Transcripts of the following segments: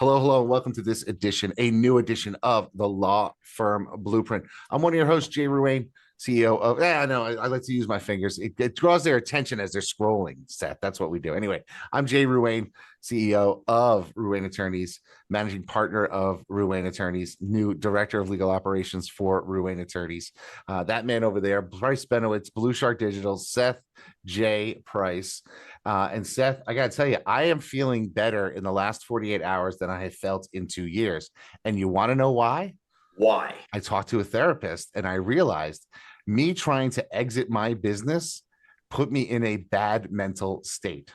Hello, hello, and welcome to this edition, a new edition of the Law Firm Blueprint. I'm one of your hosts, Jay Ruane, CEO of, I know, I like to use my fingers. It draws their attention as they're scrolling, Seth. That's what we do. Anyway, I'm Jay Ruane, CEO of Ruane Attorneys, managing partner of Ruane Attorneys, new director of legal operations for Ruane Attorneys. That man over there, Bryce Benowitz, Blue Shark Digital, Seth J. Price. And Seth, I got to tell you, I am feeling better in the last 48 hours than I have felt in 2 years. And you want to know why? Why? I talked to a therapist and I realized me trying to exit my business put me in a bad mental state.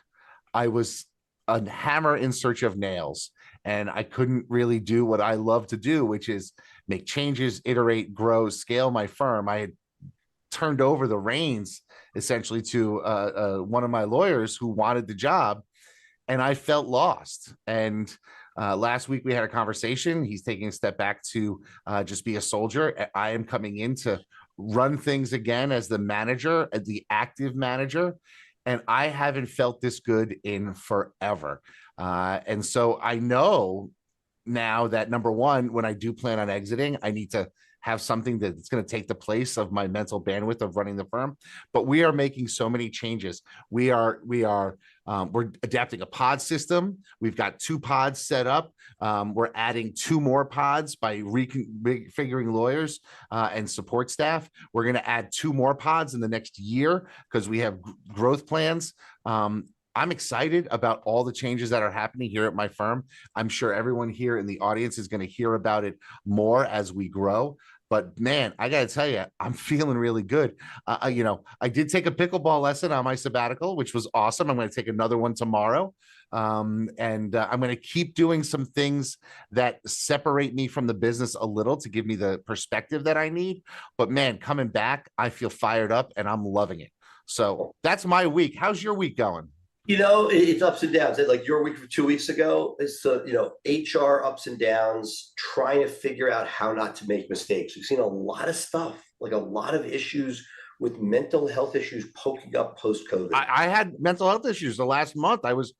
I was a hammer in search of nails and I couldn't really do what I love to do, which is make changes, iterate, grow, scale my firm. I had turned over the reins essentially to one of my lawyers who wanted the job, and I felt lost. And last week we had a conversation. He's taking a step back to just be a soldier. I am coming in to run things again as the manager, as the active manager. And I haven't felt this good in forever. And so I know now that, number one, when I do plan on exiting, I need to have something that's going to take the place of my mental bandwidth of running the firm. But we are making so many changes. We're adapting a pod system. We've got 2 pods set up. We're adding 2 more pods by reconfiguring lawyers and support staff. We're going to add 2 more pods in the next year because we have growth plans. I'm excited about all the changes that are happening here at my firm. I'm sure everyone here in the audience is going to hear about it more as we grow. But man, I got to tell you, I'm feeling really good. I did take a pickleball lesson on my sabbatical, which was awesome. I'm going to take another one tomorrow. And I'm going to keep doing some things that separate me from the business a little to give me the perspective that I need. But man, coming back, I feel fired up and I'm loving it. So that's my week. How's your week going? It's ups and downs. Like your week from 2 weeks ago is, HR ups and downs, trying to figure out how not to make mistakes. We've seen a lot of stuff, like a lot of issues with mental health issues poking up post-COVID. I had mental health issues the last month. I was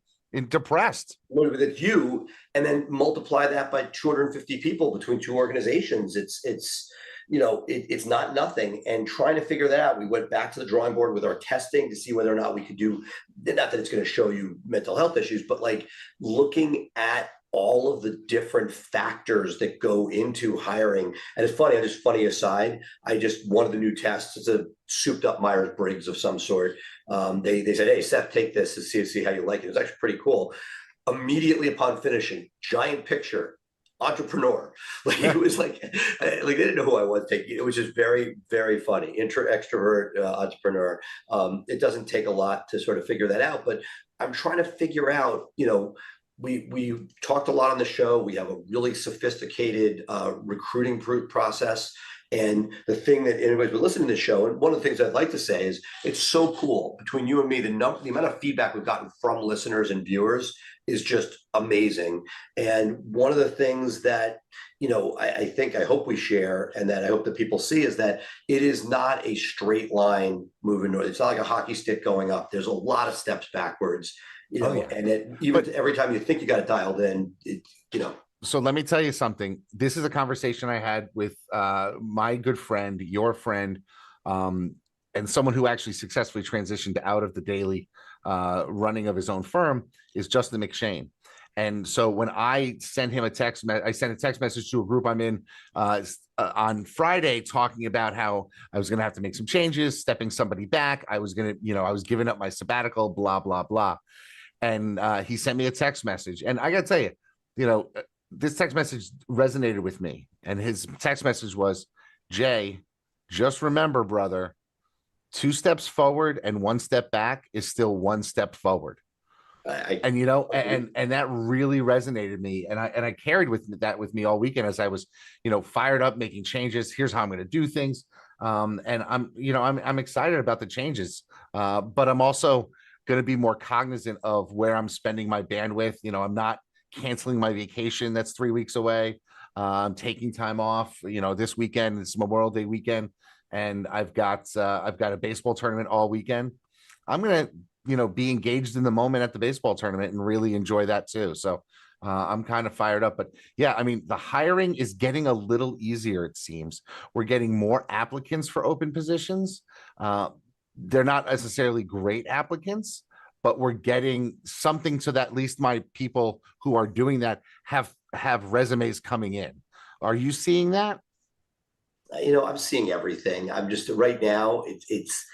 depressed. With you, and then multiply that by 250 people between 2 organizations. It's not nothing. And trying to figure that out, we went back to the drawing board with our testing to see whether or not we could do, not that it's going to show you mental health issues, but like looking at all of the different factors that go into hiring. And it's funny, funny aside, one of the new tests, it's a souped up Myers-Briggs of some sort. They said, hey, Seth, take this to see how you like it. It was actually pretty cool. Immediately upon finishing, giant picture, entrepreneur. It was like they didn't know who I was taking. It was just very, very funny. Extrovert, entrepreneur. It doesn't take a lot to sort of figure that out, but I'm trying to figure out, we talked a lot on the show. We have a really sophisticated recruiting process. And the thing that anybody's been listening to the show, and one of the things I'd like to say is it's so cool between you and me, the amount of feedback we've gotten from listeners and viewers is just amazing. And one of the things that, I hope we share and that I hope that people see is that it is not a straight line moving north. It's not like a hockey stick going up. There's a lot of steps backwards, and every time you think you got it dialed in, So let me tell you something. This is a conversation I had with my good friend, your friend, and someone who actually successfully transitioned out of the daily running of his own firm is Justin McShane. And so when I sent him I sent a text message to a group I'm in on Friday talking about how I was going to have to make some changes, stepping somebody back. I was giving up my sabbatical, blah, blah, blah. And he sent me a text message. And I got to tell you, this text message resonated with me. And his text message was, Jay, just remember, brother, 2 steps forward and 1 step back is still 1 step forward. And that really resonated with me. And I carried that with me all weekend as I was, fired up, making changes. Here's how I'm going to do things. And I'm excited about the changes. But I'm also going to be more cognizant of where I'm spending my bandwidth. I'm not canceling my vacation that's 3 weeks away. I'm taking time off. This weekend, it's Memorial Day weekend, and I've got a baseball tournament all weekend. I'm gonna be engaged in the moment at the baseball tournament and really enjoy that too. So I'm kind of fired up, but yeah, I mean, the hiring is getting a little easier. It seems we're getting more applicants for open positions. Uh, they're not necessarily great applicants, but we're getting something so that at least my people who are doing that have resumes coming in. Are you seeing that? I'm seeing everything. I'm just right now. It's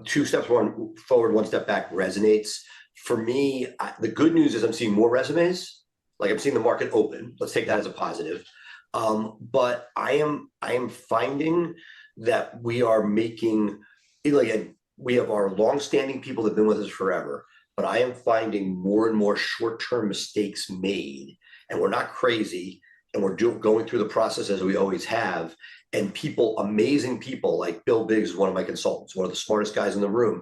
two steps one forward, one step back resonates for me. The good news is I'm seeing more resumes. Like I'm seeing the market open. Let's take that as a positive. But I am finding that we are making like we have our longstanding people that have been with us forever. But I am finding more and more short-term mistakes made, and we're not crazy, and going through the process as we always have, and people, amazing people like Bill Biggs is one of my consultants, one of the smartest guys in the room,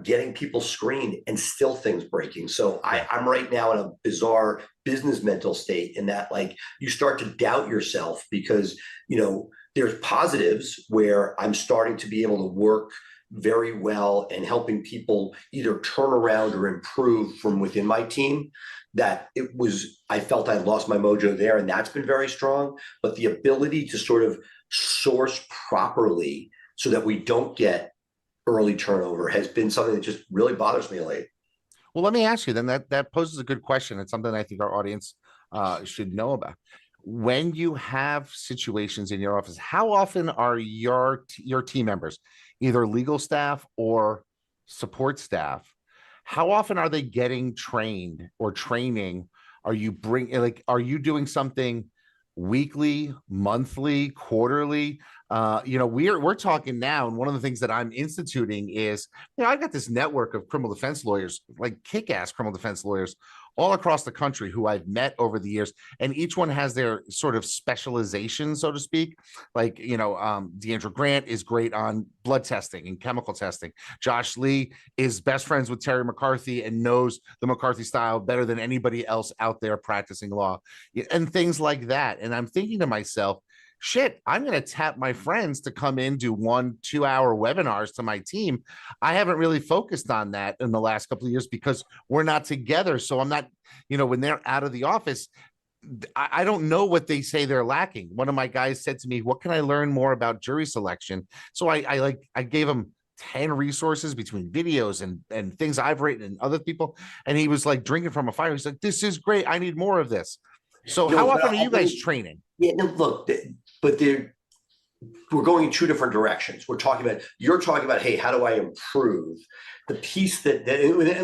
getting people screened and still things breaking. So I'm right now in a bizarre business mental state in that like you start to doubt yourself because, there's positives where I'm starting to be able to work very well and helping people either turn around or improve from within my team. I felt I lost my mojo there, and that's been very strong. But the ability to sort of source properly so that we don't get early turnover has been something that just really bothers me lately. Well, let me ask you then, that poses a good question. It's something I think our audience should know about. When you have situations in your office, how often are your team members, either legal staff or support staff, how often are they getting trained or training? Are you doing something weekly, monthly, quarterly? We're talking now, and one of the things that I'm instituting is, I've got this network of criminal defense lawyers, like kick-ass criminal defense lawyers all across the country who I've met over the years, and each one has their sort of specialization, so to speak. Like, Deandra Grant is great on blood testing and chemical testing. Josh Lee is best friends with Terry McCarthy and knows the McCarthy style better than anybody else out there practicing law, and things like that. And I'm thinking to myself, shit, I'm going to tap my friends to come in, do 1-2 hour webinars to my team. I haven't really focused on that in the last couple of years because we're not together. So I'm not, when they're out of the office, I don't know what they say they're lacking. One of my guys said to me, what can I learn more about jury selection? So I gave him 10 resources between videos and things I've written and other people. And he was like drinking from a fire. He's like, this is great. I need more of this. So how often are you guys training? Yeah, no, look, but we're going in two different directions. You're talking about, hey, how do I improve the piece and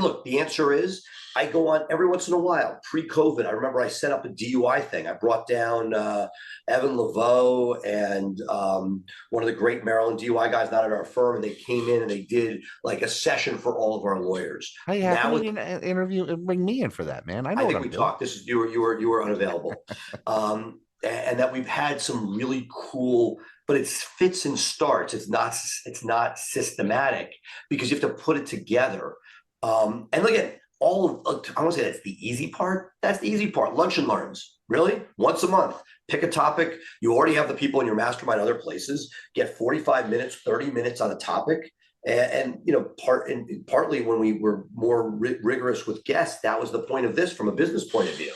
look, the answer is I go on every once in a while. Pre-COVID, I remember I set up a DUI thing. I brought down Evan Laveau and one of the great Maryland DUI guys, not at our firm, and they came in and they did like a session for all of our lawyers. Hey, have me an interview, bring me in for that, man. I think we talked. This is you were unavailable. And that we've had some really cool, but it's fits and starts. It's not systematic because you have to put it together. And look at I want to say that's the easy part. That's the easy part. Lunch and learns, really, once a month. Pick a topic. You already have the people in your mastermind other places. Get 45 minutes, 30 minutes on a topic. And partly when we were more rigorous with guests, that was the point of this from a business point of view.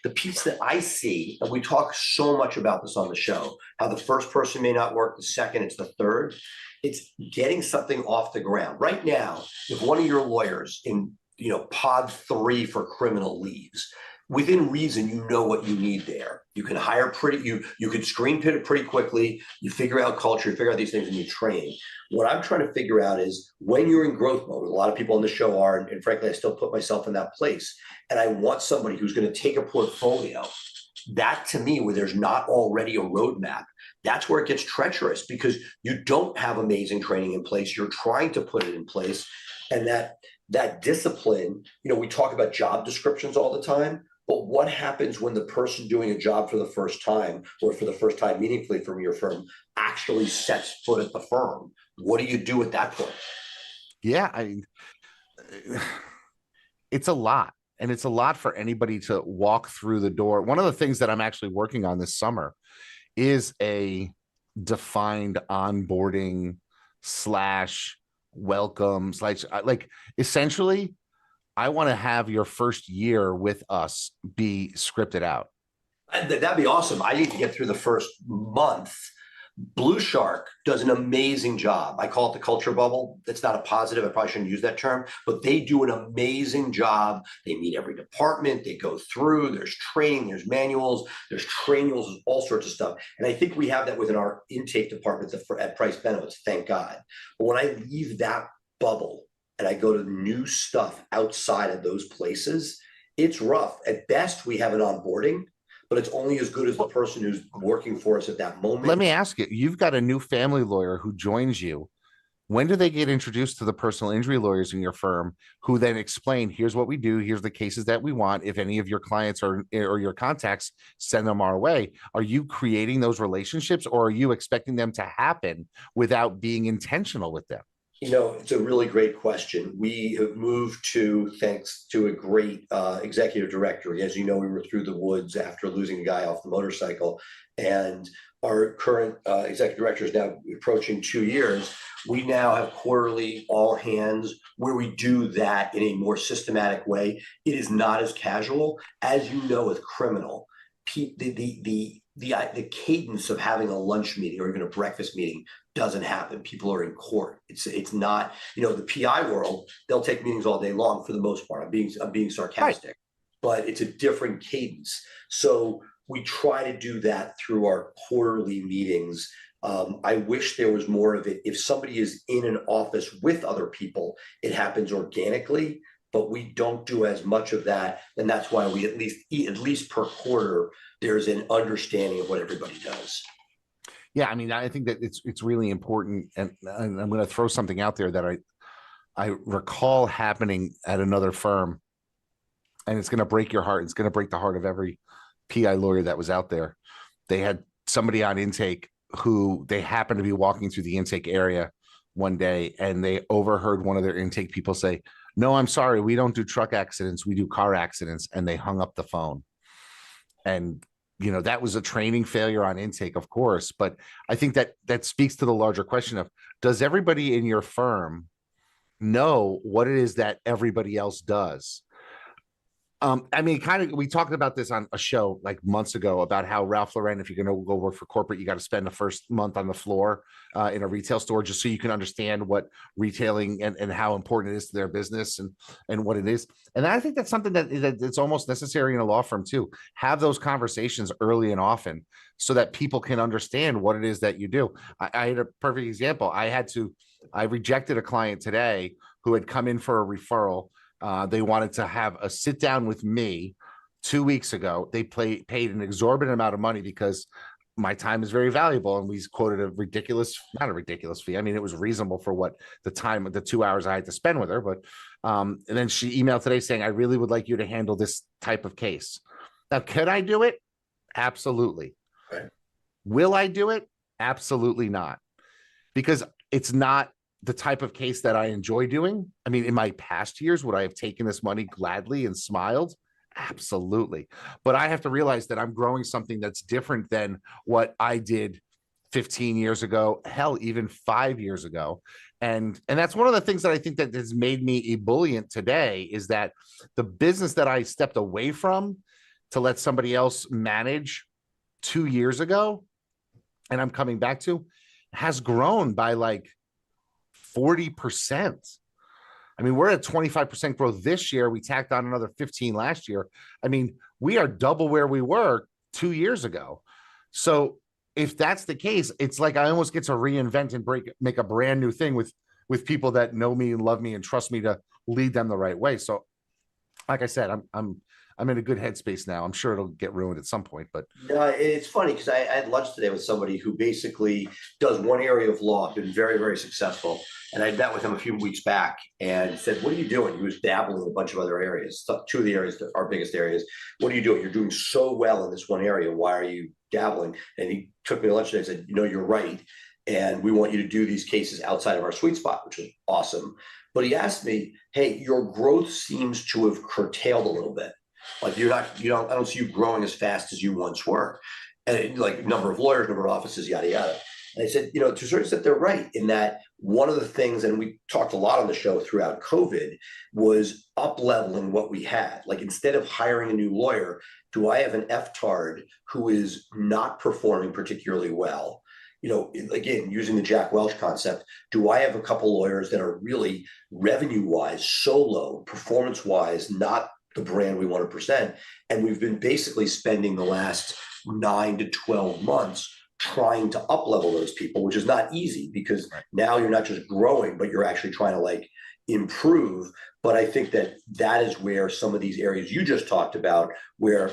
The piece that I see, and we talk so much about this on the show, how the first person may not work, the second, it's the third. It's getting something off the ground. Right now, if one of your lawyers in pod 3 for criminal leaves, within reason, you know what you need there. You can hire you could screen pit it pretty quickly. You figure out culture, you figure out these things, and you train. What I'm trying to figure out is when you're in growth mode, a lot of people on the show are, and frankly, I still put myself in that place. And I want somebody who's going to take a portfolio. That to me, where there's not already a roadmap, that's where it gets treacherous because you don't have amazing training in place. You're trying to put it in place. And that discipline, we talk about job descriptions all the time. But what happens when the person doing a job for the first time or for the first time meaningfully from your firm actually sets foot at the firm? What do you do at that point? Yeah, it's a lot. And it's a lot for anybody to walk through the door. One of the things that I'm actually working on this summer is a defined onboarding / welcome / like essentially I want to have your first year with us be scripted out. That'd be awesome. I need to get through the first month. Blue Shark does an amazing job. I call it the culture bubble. It's not a positive. I probably shouldn't use that term, but they do an amazing job. They meet every department. They go through. There's training. There's manuals. There's training, all sorts of stuff. And I think we have that within our intake department at Price Benowitz. Thank God. But when I leave that bubble and I go to new stuff outside of those places, it's rough. At best, we have an onboarding, but it's only as good as the person who's working for us at that moment. Let me ask you, you've got a new family lawyer who joins you. When do they get introduced to the personal injury lawyers in your firm who then explain, here's what we do, here's the cases that we want. If any of your clients or your contacts, send them our way. Are you creating those relationships, or are you expecting them to happen without being intentional with them? It's a really great question. We have moved to, thanks to a great executive director. As you know, we were through the woods after losing a guy off the motorcycle, and our current executive director is now approaching 2 years. We now have quarterly all hands where we do that in a more systematic way. It is not as casual as with criminal. The cadence of having a lunch meeting or even a breakfast meeting doesn't happen. People are in court. It's not, the PI world, they'll take meetings all day long for the most part. I'm being sarcastic, right, but it's a different cadence. So we try to do that through our quarterly meetings. I wish there was more of it. If somebody is in an office with other people, it happens organically, but we don't do as much of that. And that's why we at least per quarter, there's an understanding of what everybody does. Yeah, I mean, I think that it's really important, and I'm going to throw something out there that I recall happening at another firm, and it's going to break your heart. It's going to break the heart of every PI lawyer that was out there. They had somebody on intake who they happened to be walking through the intake area one day, and they overheard one of their intake people say, "No, I'm sorry, we don't do truck accidents, we do car accidents," and they hung up the phone. And that was a training failure on intake, of course, but I think that speaks to the larger question of, does everybody in your firm know what it is that everybody else does? I mean, we talked about this on a show like months ago about how Ralph Lauren, if you're going to go work for corporate, you got to spend the first month on the floor in a retail store just so you can understand what retailing and how important it is to their business and what it is. And I think that's something that it's almost necessary in a law firm too. Have those conversations early and often so that people can understand what it is that you do. I had a perfect example. I rejected a client today who had come in for a referral. They wanted to have a sit down with me 2 weeks ago. They paid an exorbitant amount of money because my time is very valuable. And we quoted not a ridiculous fee. I mean, it was reasonable for what the 2 hours I had to spend with her. But, and then she emailed today saying, "I really would like you to handle this type of case." Now, could I do it? Absolutely. Right. Will I do it? Absolutely not. Because it's not the type of case that I enjoy doing. I mean, in my past years, would I have taken this money gladly and smiled? Absolutely. But I have to realize that I'm growing something that's different than what I did 15 years ago, hell, even 5 years ago. And that's one of the things that I think that has made me ebullient today, is that the business that I stepped away from to let somebody else manage 2 years ago, and I'm coming back to, has grown by like 40%. I mean, we're at 25% growth this year. We tacked on another 15 last year. I mean, we are double where we were 2 years ago. So if that's the case, it's like I almost get to reinvent and make a brand new thing with people that know me and love me and trust me to lead them the right way. So like I said, I'm in a good headspace now. I'm sure it'll get ruined at some point, but it's funny because I had lunch today with somebody who basically does one area of law, been very, very successful. And I met with him a few weeks back and said, "What are you doing?" He was dabbling in a bunch of other areas. Two of the areas that are biggest areas. "What are you doing? You're doing so well in this one area. Why are you dabbling?" And he took me to lunch today and said, "You're right. And we want you to do these cases outside of our sweet spot," which was awesome. But he asked me, "Hey, your growth seems to have curtailed a little bit. Like I don't see you growing as fast as you once were. And like number of lawyers, number of offices, yada, yada." And I said, to a certain extent, they're right in that one of the things, and we talked a lot on the show throughout COVID, was up leveling what we had. Like, instead of hiring a new lawyer, do I have an FTARD who is not performing particularly well? Again, using the Jack Welch concept, do I have a couple lawyers that are really revenue wise so low, performance wise, not the brand we want to present? And we've been basically spending the last 9 to 12 months trying to up level those people, which is not easy, because now you're not just growing, but you're actually trying to like improve. But I think that is where some of these areas you just talked about, where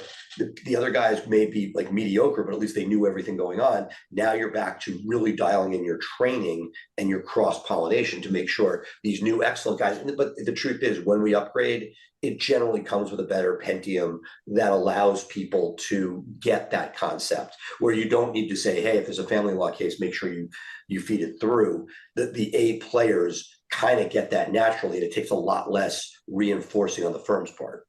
the other guys may be like mediocre, but at least they knew everything going on. Now you're back to really dialing in your training and your cross pollination to make sure these new excellent guys. But the truth is, when we upgrade, it generally comes with a better Pentium that allows people to get that concept, where you don't need to say, hey, if there's a family law case, make sure you feed it through. The A players kind of get that naturally, and it takes a lot less reinforcing on the firm's part.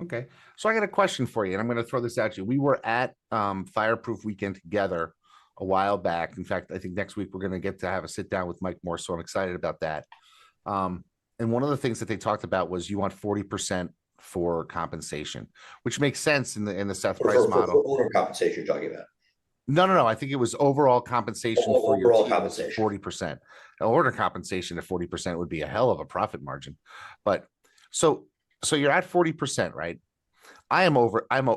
Okay. So I got a question for you, and I'm going to throw this at you. We were at Fireproof Weekend together a while back. In fact, I think next week we're going to get to have a sit down with Mike Moore, so I'm excited about that. And one of the things that they talked about was you want 40% for compensation, which makes sense in the Seth Price model. For owner compensation you're talking about? No. I think it was overall compensation for your team, compensation. 40%. Owner compensation at 40% would be a hell of a profit margin. But so you're at 40%, right? I'm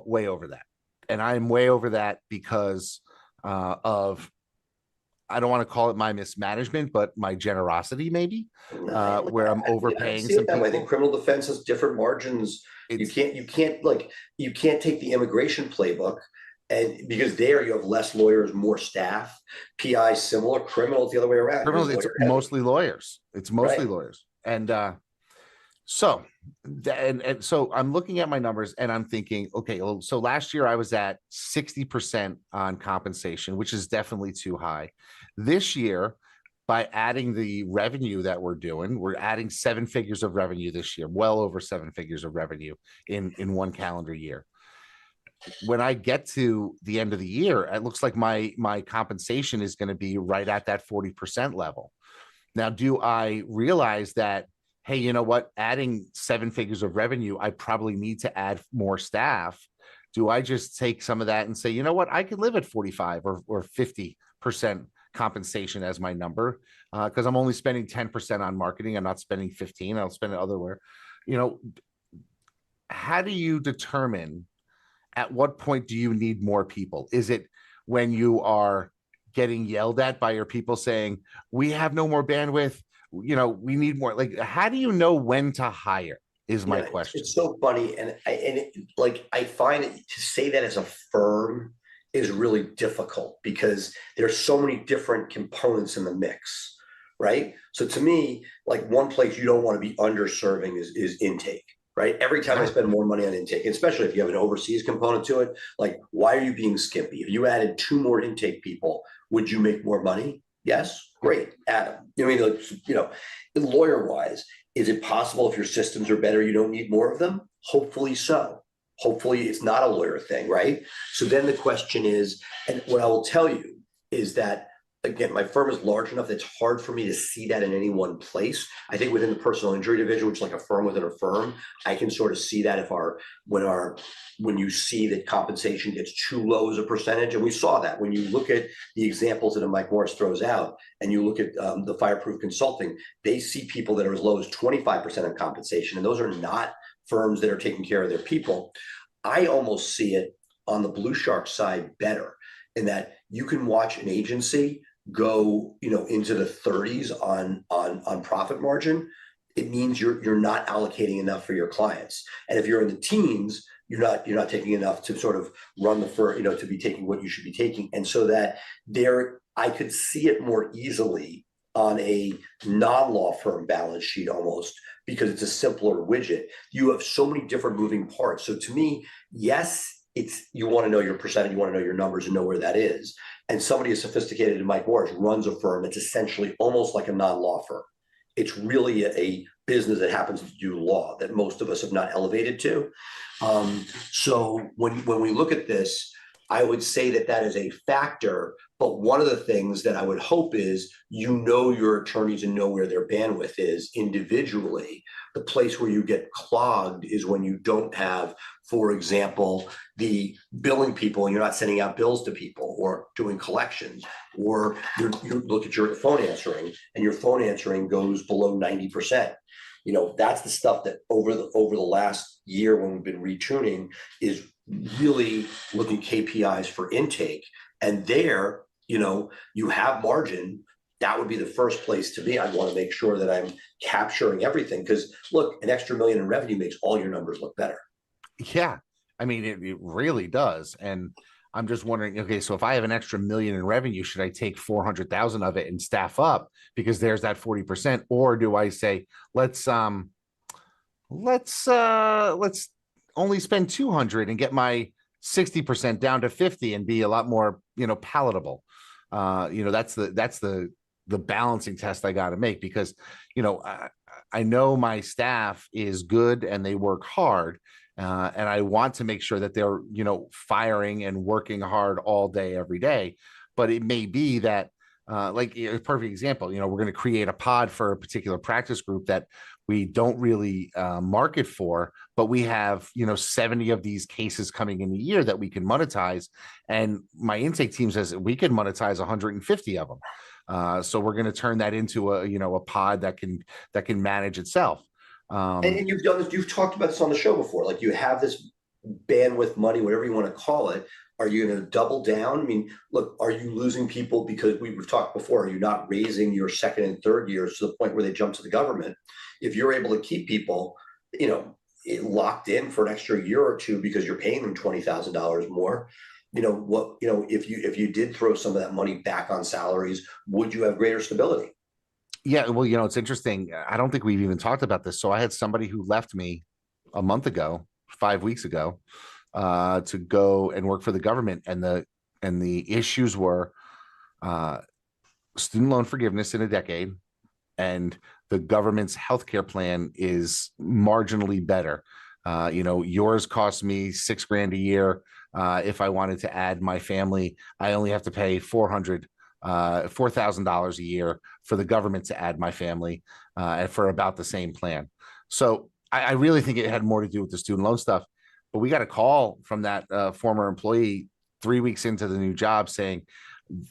way over that. And I'm way over that because of, I don't want to call it my mismanagement, but my generosity, maybe, where I'm overpaying some people. I think criminal defense has different margins. You can't take the immigration playbook, and because there you have less lawyers, more staff. PI similar, criminals the other way around. Criminals, it's mostly lawyers. It's mostly lawyers, and so I'm looking at my numbers and I'm thinking, okay, well, so last year I was at 60% on compensation, which is definitely too high. This year, by adding the revenue that we're doing, we're adding 7 figures of revenue this year, well over 7 figures of revenue in one calendar year. When I get to the end of the year, it looks like my compensation is going to be right at that 40% level. Now, do I realize that, hey, you know what, adding 7 figures of revenue, I probably need to add more staff? Do I just take some of that and say, you know what, I could live at 45 or 50% compensation as my number, because I'm only spending 10% on marketing. I'm not spending 15. I'll spend it otherwhere. How do you determine at what point do you need more people? Is it when you are getting yelled at by your people saying, we have no more bandwidth, we need more? Like, how do you know when to hire is my question. It's so funny. And I find it, to say that as a firm is really difficult, because there's so many different components in the mix, right? So to me, like, one place you don't want to be underserving is intake, right? Every time I spend more money on intake, especially if you have an overseas component to it, like, why are you being skimpy? If you added 2 more intake people, would you make more money? Yes, great, add them. Lawyer wise, is it possible if your systems are better, you don't need more of them? Hopefully so. Hopefully it's not a lawyer thing, right? So then the question is, and what I will tell you is that, again, my firm is large enough that it's hard for me to see that in any one place. I think within the personal injury division, which is like a firm within a firm, I can sort of see that when you see that compensation gets too low as a percentage. And we saw that when you look at the examples that Mike Morris throws out, and you look at the Fireproof Consulting, they see people that are as low as 25% on compensation, and those are not firms that are taking care of their people. I almost see it on the Blue Shark side better, in that you can watch an agency go into the 30s on profit margin. It means you're not allocating enough for your clients. And if you're in the teens, you're not taking enough to sort of run the firm, to be taking what you should be taking. And so that I could see it more easily on a non-law firm balance sheet almost, because it's a simpler widget. You have so many different moving parts. So to me, yes, you want to know your percentage, you want to know your numbers and know where that is. And somebody as sophisticated as Mike Morris runs a firm that's essentially almost like a non-law firm. It's really a business that happens to do law that most of us have not elevated to. So when we look at this, I would say that that is a factor. But one of the things that I would hope is, you know, your attorneys and know where their bandwidth is individually. The place where you get clogged is when you don't have, for example, the billing people and you're not sending out bills to people or doing collections, or you look at your phone answering and your phone answering goes below 90%. You know, that's the stuff that over the last year when we've been retuning is really looking at KPIs for intake. And there, you know, you have margin. That would be the first place to be. I want to make sure that I'm capturing everything, because look, an extra $1 million in revenue makes all your numbers look better. Yeah. I mean, it really does. And I'm just wondering, okay, so if I have an extra million in revenue, should I take 400,000 of it and staff up because there's that 40%? Or do I say, let's only spend 200 and get my 60% down to 50 and be a lot more, palatable. That's the balancing test I got to make, because, I know my staff is good and they work hard. And I want to make sure that they're, firing and working hard all day, every day. But it may be that, like a perfect example, we're going to create a pod for a particular practice group that we don't really market for, but we have, 70 of these cases coming in a year that we can monetize. And my intake team says we can monetize 150 of them. So we're going to turn that into a pod that can manage itself. And you've done this, you've talked about this on the show before. Like, you have this bandwidth money, whatever you want to call it. Are you going to double down? I mean, look, are you losing people because we've talked before? Are you not raising your second and third years to the point where they jump to the government? If you're able to keep people, locked in for an extra year or two because you're paying them $20,000 more, if you did throw some of that money back on salaries, would you have greater stability? Yeah, well, it's interesting. I don't think we've even talked about this. So I had somebody who left me a month ago, 5 weeks ago, to go and work for the government, and the issues were student loan forgiveness in a decade, and the government's healthcare plan is marginally better. Yours cost me $6,000 a year. If I wanted to add my family, I only have to pay $4,000 a year for the government to add my family, for about the same plan. So I really think it had more to do with the student loan stuff. But we got a call from that former employee 3 weeks into the new job saying,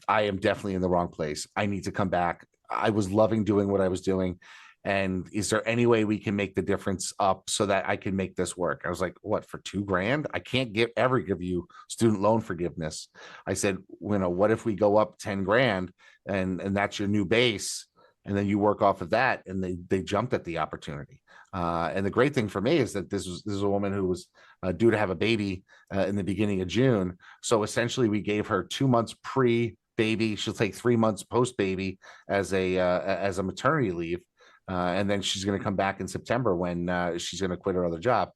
I am definitely in the wrong place. I need to come back. I was loving doing what I was doing. And is there any way we can make the difference up so that I can make this work? I was like, what, for $2,000? I can't ever give you student loan forgiveness. I said, what if we go up 10 grand and that's your new base? And then you work off of that. And they jumped at the opportunity. And the great thing for me is that this is a woman who was due to have a baby in the beginning of June. So essentially we gave her 2 months pre-baby. She'll take 3 months post-baby as a maternity leave. And then she's going to come back in September when she's going to quit her other job.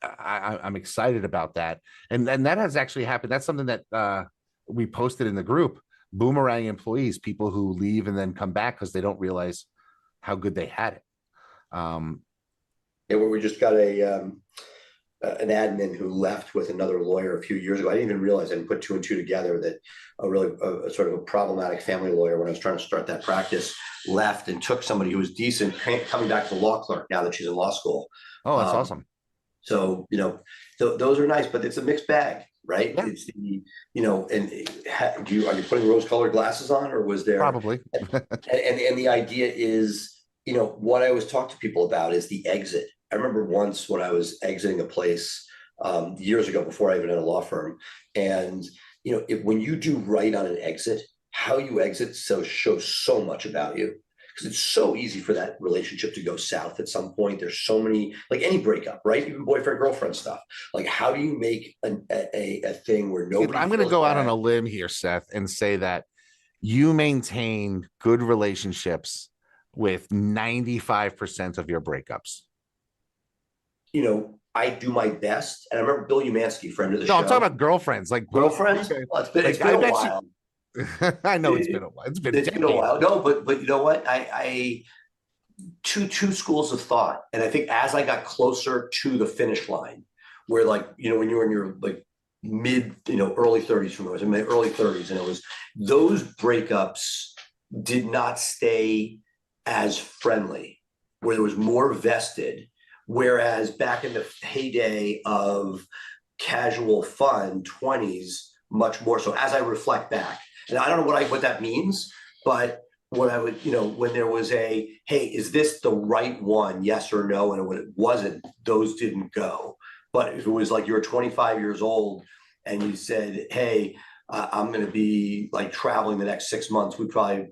I'm excited about that. And that has actually happened. That's something that we posted in the group. Boomerang employees, people who leave and then come back because they don't realize how good they had it. Where we just got an admin who left with another lawyer a few years ago. I didn't even realize, I didn't put two and two together, that a sort of a problematic family lawyer, when I was trying to start that practice, left and took somebody who was decent, coming back to law clerk now that she's in law school. Oh, that's awesome. So, those are nice, but it's a mixed bag, right? Yeah. It's are you putting rose-colored glasses on, or was there probably? and the idea is, what I always talk to people about is the exit. I remember once when I was exiting a place years ago, before I even had a law firm, and when you do right on an exit, how you exit shows so much about you, because it's so easy for that relationship to go south at some point. There's so many, like any breakup, right? Even boyfriend girlfriend stuff. Like, how do you make a thing where nobody? I'm going to go out on a limb here, Seth, and say that you maintain good relationships with 95% of your breakups. I do my best. And I remember Bill Umansky, friend of the show. No, I'm talking about girlfriends. Like girlfriends? Well, it's been a while. I know it's been a while. It's been a while. No, but you know what? I two schools of thought. And I think as I got closer to the finish line, where when you're in your early 30s from me. I was in my early 30s, and it was those breakups did not stay as friendly, where there was more vested. Whereas back in the heyday of casual fun, 20s, much more so. As I reflect back, and I don't know what that means, but what I would, when there was a, hey, is this the right one? Yes or no. And when it wasn't, those didn't go. But if it was like you're 25 years old and you said, hey, I'm going to be like traveling the next 6 months, we probably,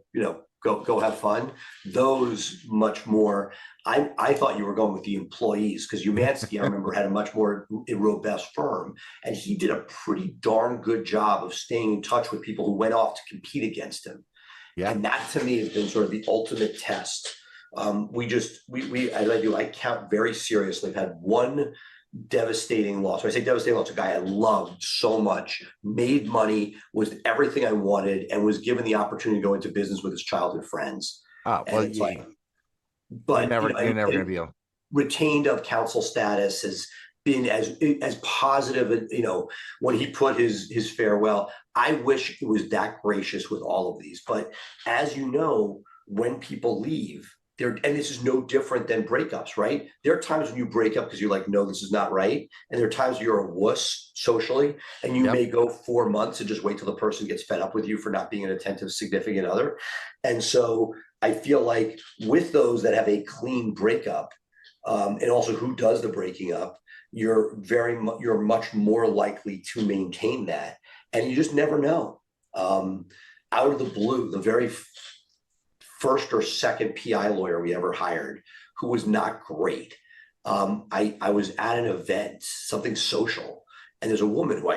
go have fun. Those much more. I thought you were going with the employees, because Umansky, I remember, had a much more robust firm, and he did a pretty darn good job of staying in touch with people who went off to compete against him. Yeah. And that to me has been sort of the ultimate test. I count very seriously. I've had one devastating loss. When I say devastating loss, a guy I loved so much, made money, was everything I wanted, and was given the opportunity to go into business with his childhood friends. Oh, well, it's but you're never going to be able. Retained of counsel status has been as positive. When he put his farewell, I wish it was that gracious with all of these. But as you know, when people leave, and this is no different than breakups, right? There are times when you break up because you're like, no, this is not right. And there are times you're a wuss socially, and you may go 4 months and just wait till the person gets fed up with you for not being an attentive significant other. And so I feel like with those that have a clean breakup, and also who does the breaking up, you're much more likely to maintain that. And you just never know. Out of the blue, the very first or second PI lawyer we ever hired, who was not great. I was at an event, something social, and there's a woman who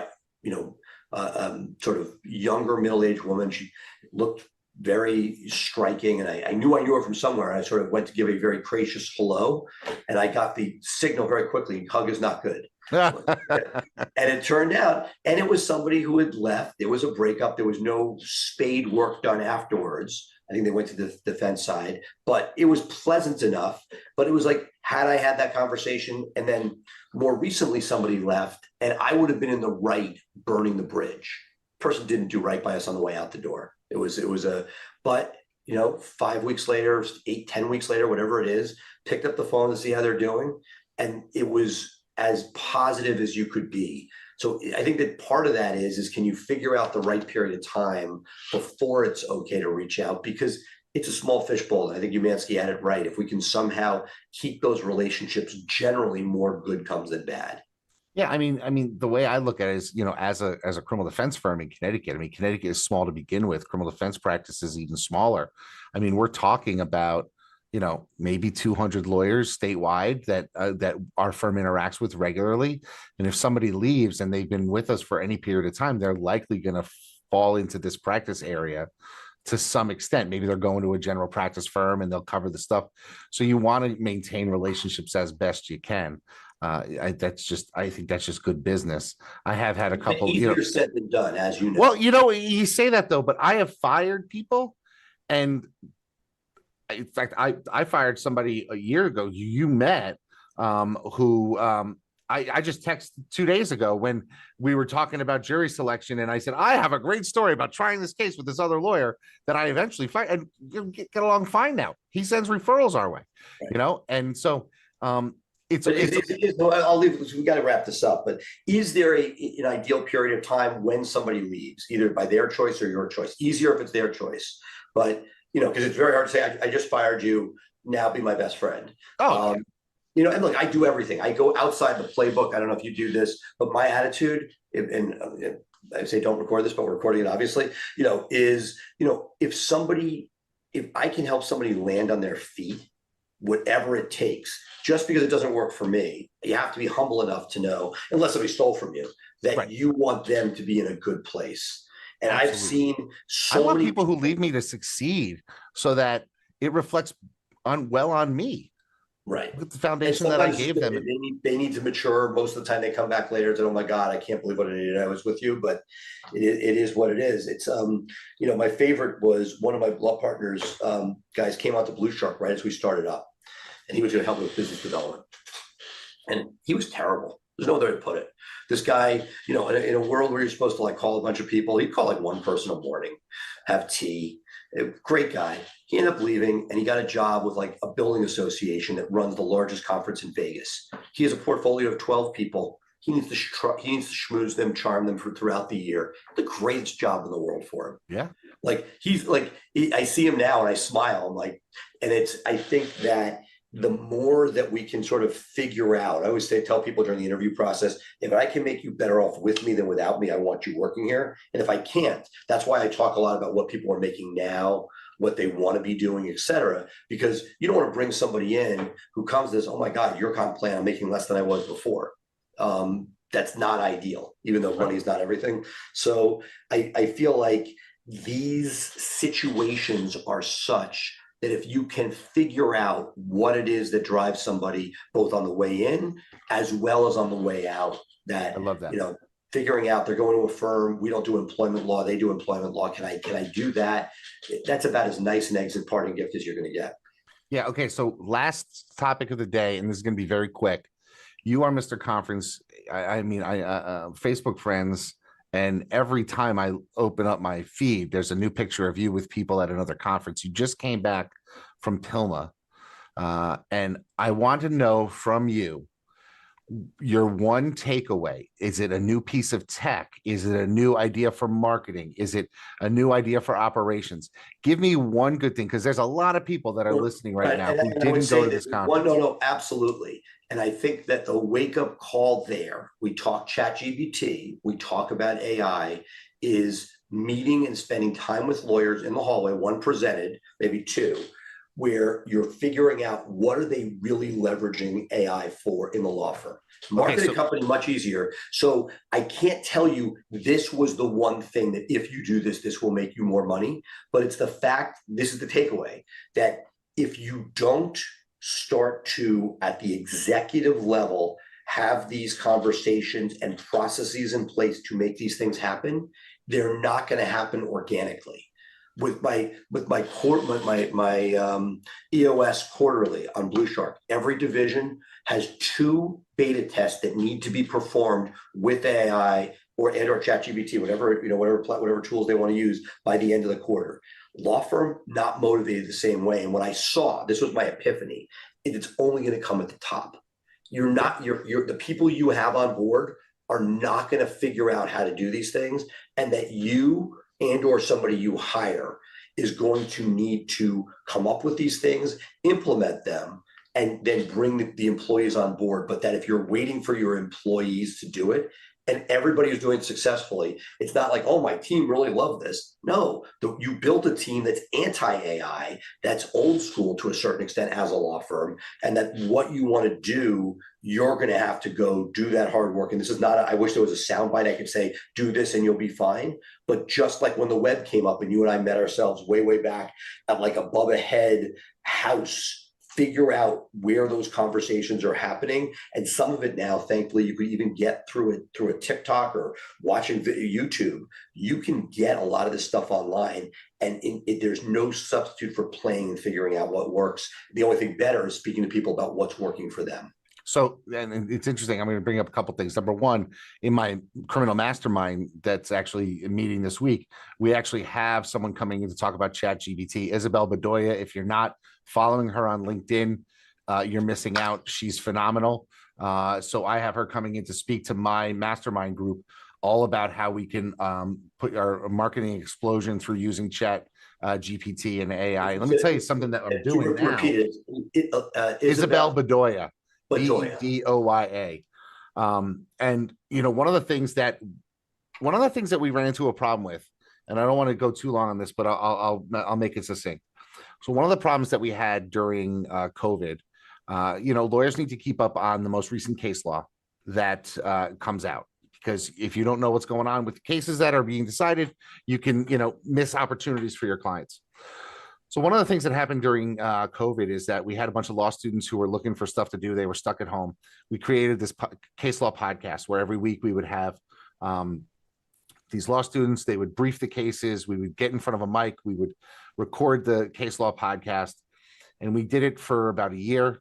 sort of younger, middle-aged woman. She looked very striking, and I knew her from somewhere. I sort of went to give a very gracious hello, and I got the signal very quickly, hug is not good. And it turned out, and it was somebody who had left. There was a breakup. There was no spade work done afterwards. I think they went to the defense side, but it was pleasant enough. But it was like, had I had that conversation, and then more recently somebody left, and I would have been in the right burning the bridge. Person didn't do right by us on the way out the door. But 5 weeks later, 8-10 weeks later, whatever it is, picked up the phone to see how they're doing, and it was as positive as you could be. So I think that part of that is can you figure out the right period of time before it's okay to reach out, because it's a small fishbowl. I think Umansky had it right. If we can somehow keep those relationships, generally more good comes than bad. Yeah, I mean, the way I look at it is, as a criminal defense firm in Connecticut, Connecticut is small to begin with. Criminal defense practice is even smaller. We're talking about, maybe 200 lawyers statewide that our firm interacts with regularly. And if somebody leaves and they've been with us for any period of time, they're likely going to fall into this practice area to some extent. Maybe they're going to a general practice firm and they'll cover the stuff. So you want to maintain relationships as best you can. I think that's just good business. I have had a couple. Easier said than done, as you know. Well, you say that though, but I have fired people, and in fact, I fired somebody a year ago. You met, who I just texted 2 days ago when we were talking about jury selection, and I said I have a great story about trying this case with this other lawyer that I eventually fired, and get along fine now. He sends referrals our way, right. And so. I'll leave this. We got to wrap this up. But is there an ideal period of time when somebody leaves, either by their choice or your choice? Easier if it's their choice, but because it's very hard to say, I just fired you, now be my best friend. Oh, and look, I do everything. I go outside the playbook. I don't know if you do this, but my attitude, and I say don't record this, but we're recording it obviously. Is if I can help somebody land on their feet, whatever it takes, just because it doesn't work for me, you have to be humble enough to know, unless somebody stole from you, that right. You want them to be in a good place. And absolutely. I've seen I want people who leave me to succeed so that it reflects on me. Right. With the foundation that I gave them. They need to mature. Most of the time they come back later and say, oh my God, I can't believe what I did. I was with you, but it is what it is. It's, my favorite was one of my law partners, guys came out to Blue Shark right as we started up, and he was going to help me with business development. And he was terrible. There's no other way to put it. This guy, in a world where you're supposed to like call a bunch of people, he'd call like one person a morning, have tea. Great guy. He ended up leaving and he got a job with like a building association that runs the largest conference in Vegas. He has a portfolio of 12 people. He needs to schmooze them, charm them throughout the year. The greatest job in the world for him. Yeah. Like I see him now and I smile. I'm like, and I think that the more that we can sort of figure out, I always tell people during the interview process, if I can make you better off with me than without me, I want you working here. And if I can't, that's why I talk a lot about what people are making now, what they want to be doing, et cetera, because you don't want to bring somebody in who comes to this, oh my God, your comp plan, I'm making less than I was before. That's not ideal, even though money is not everything. So I feel like these situations are such that if you can figure out what it is that drives somebody both on the way in as well as on the way out, that I love that. Figuring out they're going to a firm, we don't do employment law, they do employment law. Can I do that? That's about as nice an exit parting gift as you're going to get. Yeah. Okay. So last topic of the day, and this is going to be very quick. You are Mr. Conference. I mean, Facebook friends, and every time I open up my feed, there's a new picture of you with people at another conference. You just came back from Pilma, and I want to know from you your one takeaway. Is it a new piece of tech? Is it a new idea for marketing? Is it a new idea for operations? Give me one good thing, because there's a lot of people that are listening right now who didn't go to this conference. No, absolutely. And I think that the wake-up call there, we talk ChatGPT, we talk about AI, is meeting and spending time with lawyers in the hallway, one presented, maybe two, where you're figuring out what are they really leveraging AI for in the law firm. Market a company much easier. So I can't tell you this was the one thing that if you do this, this will make you more money. But it's the fact, this is the takeaway, that if you don't start to, at the executive level, have these conversations and processes in place to make these things happen, they're not going to happen organically. With my EOS quarterly on Blue Shark, every division has 2 beta tests that need to be performed with AI or ChatGPT, whatever tools they want to use by the end of the quarter. Law firm not motivated the same way. And when I saw, this was my epiphany, it's only going to come at the top. The people you have on board are not going to figure out how to do these things, and that you and or somebody you hire is going to need to come up with these things, implement them, and then bring the employees on board. But that if you're waiting for your employees to do it, and everybody is doing it successfully, it's not like, oh, my team really loved this. No, you built a team that's anti-AI, that's old school to a certain extent as a law firm, and that what you want to do, you're going to have to go do that hard work. And this is not, I wish there was a soundbite I could say, do this and you'll be fine. But just like when the web came up and you and I met ourselves way, way back at like above a head house, figure out where those conversations are happening. And some of it now, thankfully, you could even get through a TikTok or watching YouTube. You can get a lot of this stuff online, and there's no substitute for playing and figuring out what works. The only thing better is speaking to people about what's working for them. So, and it's interesting, I'm going to bring up a couple of things. Number one, in my criminal mastermind that's actually meeting this week, we actually have someone coming in to talk about ChatGPT, Isabel Bedoya. If you're not following her on LinkedIn, you're missing out. She's phenomenal. So I have her coming in to speak to my mastermind group all about how we can put our marketing explosion through using GPT and AI. Let me tell you something that I'm doing now. Repeat it. Isabel Bedoya. Bedoya. And one of the things that we ran into a problem with, and I don't want to go too long on this, but I'll make it succinct. So one of the problems that we had during COVID, lawyers need to keep up on the most recent case law that comes out, because if you don't know what's going on with cases that are being decided, you can miss opportunities for your clients. So one of the things that happened during COVID is that we had a bunch of law students who were looking for stuff to do. They were stuck at home. We created this case law podcast where every week we would have these law students. They would brief the cases. We would get in front of a mic. We would record the case law podcast. And we did it for about a year.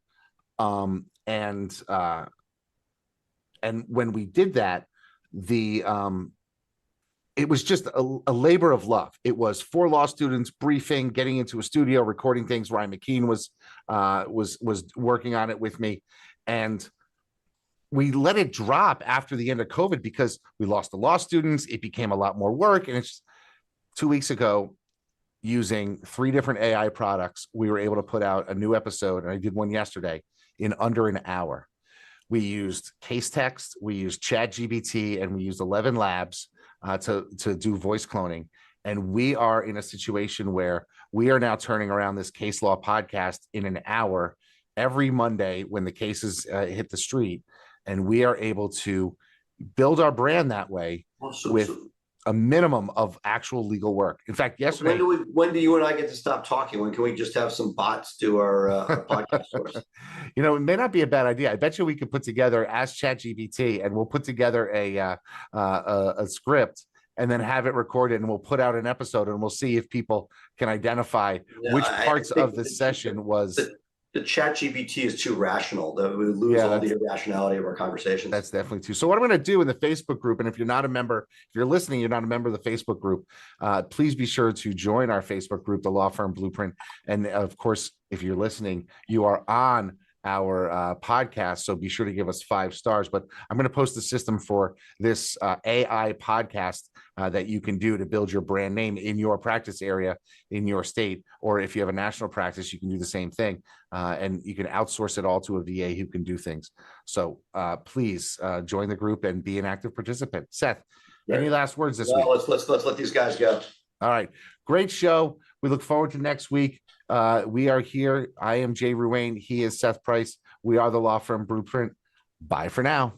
And when we did that, the it was just a labor of love. It was 4 law students briefing, getting into a studio, recording things. Ryan McKean was working on it with me, and we let it drop after the end of COVID because we lost the law students. It became a lot more work, and it's 2 weeks ago. Using 3 different AI products, we were able to put out a new episode, and I did one yesterday in under an hour. We used case text, we used chat GBT, and we used 11 labs to do voice cloning. And we are in a situation where we are now turning around this case law podcast in an hour every Monday when the cases hit the street. And we are able to build our brand that way with a minimum of actual legal work. In fact, yesterday. When do you and I get to stop talking? When can we just have some bots do our podcast for us? You know, it may not be a bad idea. I bet you we could put together Ask ChatGPT, and we'll put together a script and then have it recorded, and we'll put out an episode, and we'll see if people can identify which parts of the session was. The chat GPT is too rational. That we lose all the irrationality of our conversations. That's definitely too. So what I'm going to do in the Facebook group, and if you're not a member, if you're listening, you're not a member of the Facebook group, please be sure to join our Facebook group, the Law Firm Blueprint. And of course, if you're listening, you are on our podcast, so be sure to give us 5 stars. But I'm going to post the system for this AI podcast that you can do to build your brand name in your practice area, in your state, or if you have a national practice, you can do the same thing, and you can outsource it all to a VA who can do things. So please join the group and be an active participant. Seth, any last words this week? Let's let these guys go. All right, great show. We look forward to next week. We are here. I am Jay Ruane. He is Seth Price. We are the Law Firm Blueprint. Bye for now.